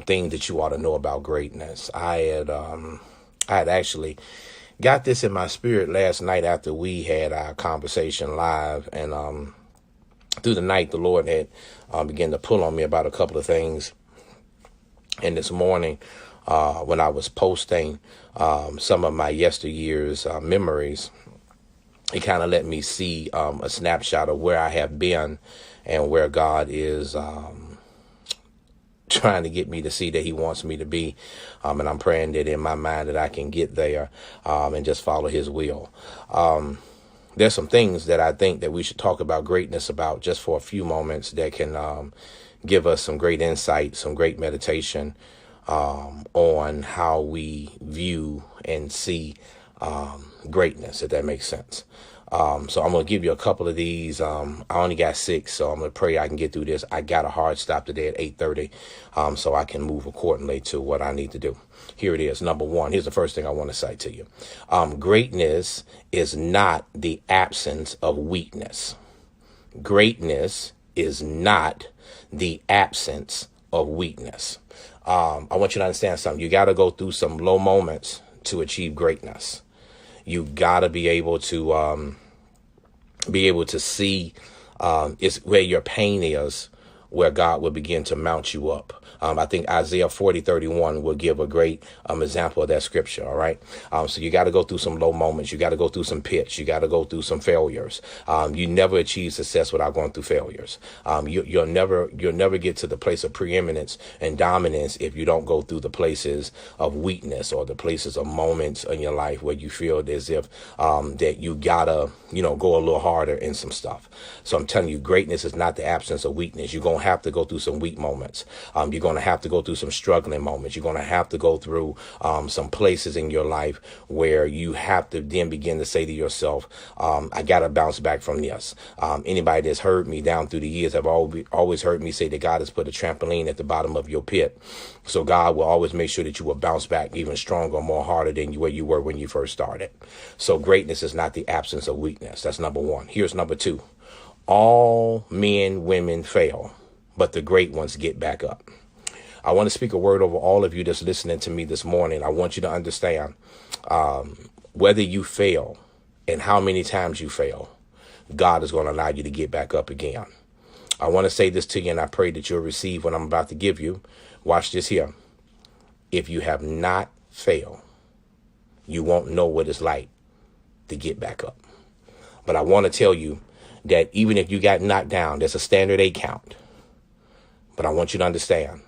things that you ought to know about greatness. I had actually got this in my spirit last night after we had our conversation live, and through the night, the Lord had began to pull on me about a couple of things. And this morning, when I was posting some of my yesteryear's memories, it kind of let me see a snapshot of where I have been and where God is trying to get me to see that he wants me to be. And I'm praying that in my mind that I can get there and just follow his will. There's some things that I think that we should talk about greatness about just for a few moments that can give us some great insight, some great meditation on how we view and see greatness, if that makes sense. So I'm going to give you a couple of these. I only got 6, so I'm going to pray I can get through this. I got a hard stop today at 8:30, so I can move accordingly to what I need to do. Here it is. Number 1. Here's the first thing I want to say to you. Greatness is not the absence of weakness. Greatness is not the absence of weakness. I want you to understand something. You got to go through some low moments to achieve greatness. You got to be able to see it's where your pain is, where God will begin to mount you up. I think Isaiah 40:31 will give a great example of that scripture. All right. So you got to go through some low moments. You got to go through some pits. You got to go through some failures. You never achieve success without going through failures. You'll never get to the place of preeminence and dominance if you don't go through the places of weakness or the places of moments in your life where you feel as if that you gotta, go a little harder in some stuff. So I'm telling you, greatness is not the absence of weakness. You're going to have to go through some weak moments. You're going to have to go through some struggling moments. You're going to have to go through some places in your life where you have to then begin to say to yourself, I got to bounce back from this. Anybody that's heard me down through the years have always heard me say that God has put a trampoline at the bottom of your pit. So God will always make sure that you will bounce back even stronger, more harder than where you were when you first started. So greatness is not the absence of weakness. That's number 1. Here's number 2. All men, women fail, but the great ones get back up. I want to speak a word over all of you that's listening to me this morning. I want you to understand whether you fail and how many times you fail, God is going to allow you to get back up again. I want to say this to you, and I pray that you'll receive what I'm about to give you. Watch this here. If you have not failed, you won't know what it's like to get back up. But I want to tell you that even if you got knocked down, there's a standard 8 count. But I want you to understand,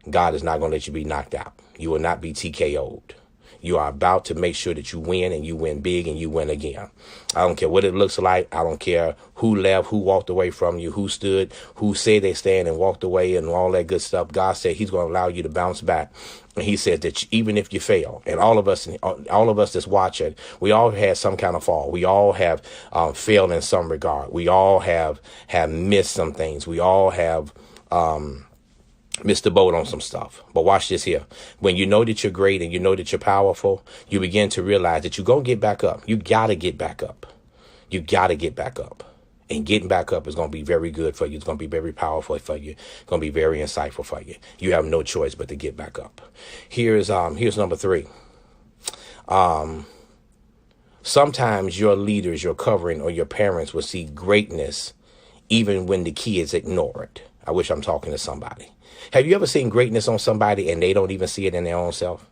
God is not going to let you be knocked out. You will not be TKO'd. You are about to make sure that you win, and you win big, and you win again. I don't care what it looks like. I don't care who left, who walked away from you, who stood, who said they stand and walked away and all that good stuff. God said he's going to allow you to bounce back. And he said that even if you fail, and all of us that's watching, we all had some kind of fall. We all have failed in some regard. We all have missed some things. We all have missed the boat on some stuff. But watch this here. When you know that you're great and you know that you're powerful, you begin to realize that you're going to get back up. You got to get back up. You got to get back up. And getting back up is going to be very good for you. It's going to be very powerful for you. It's going to be very insightful for you. You have no choice but to get back up. Here's number 3. Sometimes your leaders, your covering, or your parents will see greatness even when the kids ignore it. I wish I'm talking to somebody. Have you ever seen greatness on somebody and they don't even see it in their own self?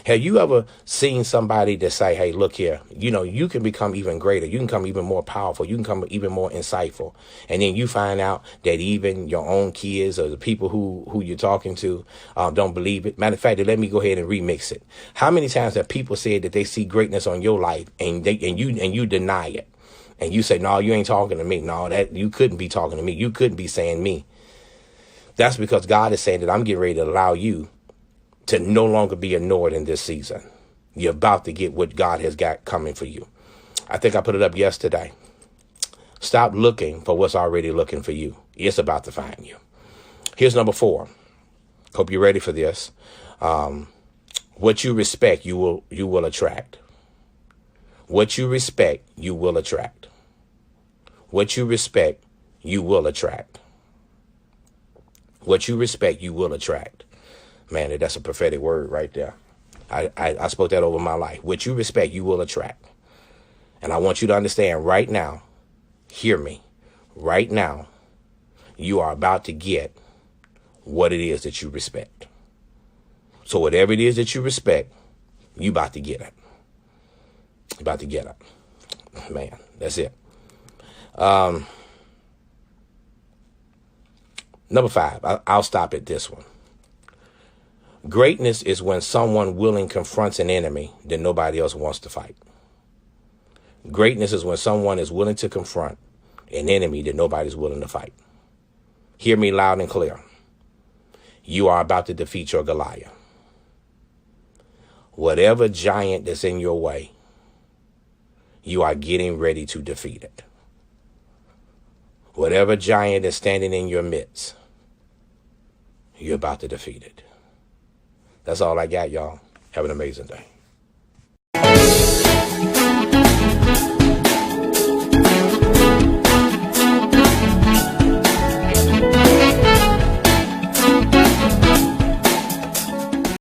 Have you ever seen somebody that say, hey, look here, you can become even greater. You can become even more powerful. You can become even more insightful. And then you find out that even your own kids or the people who you're talking to don't believe it. Matter of fact, let me go ahead and remix it. How many times have people said that they see greatness on your life and you deny it? And you say, no, you ain't talking to me. No, that you couldn't be talking to me. You couldn't be saying me. That's because God is saying that I'm getting ready to allow you to no longer be ignored in this season. You're about to get what God has got coming for you. I think I put it up yesterday. Stop looking for what's already looking for you. It's about to find you. Here's number 4. Hope you're ready for this. What you respect, you will attract. What you respect, you will attract. What you respect, you will attract. What you respect, you will attract. Man, that's a prophetic word right there. I spoke that over my life. What you respect, you will attract. And I want you to understand right now, hear me, right now, you are about to get what it is that you respect. So whatever it is that you respect, you about to get it. You about to get it. Man, that's it. Number 5, I'll stop at this one. Greatness is when someone willing confronts an enemy that nobody else wants to fight. Greatness is when someone is willing to confront an enemy that nobody's willing to fight. Hear me loud and clear. You are about to defeat your Goliath. Whatever giant that's in your way, you are getting ready to defeat it. Whatever giant is standing in your midst, you're about to defeat it. That's all I got, y'all. Have an amazing day.